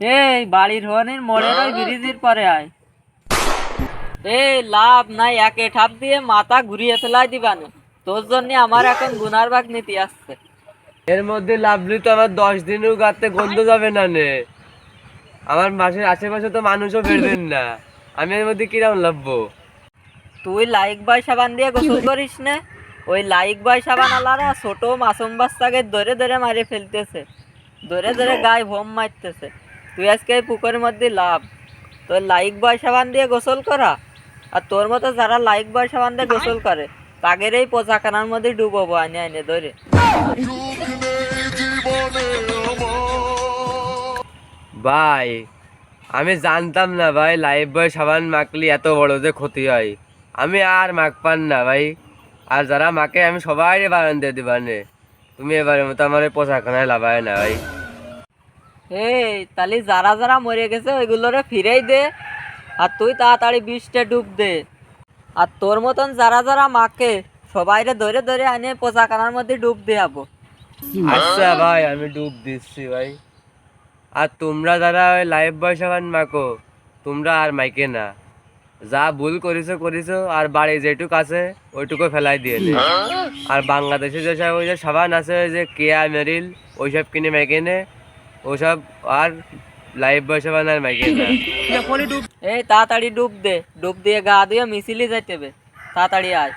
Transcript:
এই বাড়ির হওয়ানির মোড়ের ওই ব্রিজের পরে আয়। এই লাভ নাই, একে ঠাপ দিয়ে মাথা ঘুরিয়ে ফেলাই দিবানে। তোর জন্য আমার এখন গুনার ভাগ নীতি আসছে। এর মধ্যে লাভলি তো আমার 10 দিনও গাতে গন্ধ যাবে না নে। আমার মাসের আশেপাশে তো মানুষও বেরবেন না, আমি এর মধ্যে কিরম লাভবো? তুই লাইক বয় সাবান দিয়ে গোসল করিস না? ওই লাইক বয় সাবান আলারা ছোট মাসুম বাচ্চাকে ধরে ধরে মারে ফেলতেছে, ধরে ধরে গায়ে ভোম মারতেছে। তুই আজকে এই পুকুরের মধ্যে লাভ, তোর লাইক বয় সাবান দিয়ে গোসল করা। আর তোর মতো যারা লাইক বয় সাবান দিয়ে গোসল করে তাদের এই পোচাখানার মধ্যে ডুবোবো আনে আনে ধরে। ভাই আমি জানতাম না ভাই, লাইফ বয় সাবান মাখলে এত বড় যে ক্ষতি হয়। আমি আর মাখপান না ভাই। আর যারা মাকে আমি সবাই বারণ দিয়ে দিবানে। তুমি এবারের মতো আমার পোশাকখানায় লাভায় না ভাই। এই তাহলে যারা যারা মরে গেছে ওইগুলোরে ফিরেই দে, আর তুই তাড়াতাড়ি বিষটা ডুব দে। আর তোর মতন যারা যারা মাকে সবাইরে ধরে ধরে আনে পোচাখানার মধ্যে ডুব দেয়াবো। আচ্ছা ভাই, আমি ডুব দিচ্ছি ভাই। আর তোমরা যারা ওই লাইফ বয় সাবান মাখো, তোমরা আর মাইকে না। যা ভুল করেছো করেছো, আর বাড়ি যেটুক আছে ওইটুকু ফেলাই দিয়ে নে। আর বাংলাদেশে যেসব ওই যে সাবান আছে, ওই যে কেয়া মেরিল, ওইসব কিনে মেখে নে। ওসব আর লাইফ বয় সাবান আর মেখে না। এই তাড়াতাড়ি ডুব দে, ডুব দিয়ে গা দিয়ে মিছিলি যাইতে হবে। তাড়াতাড়ি আয়।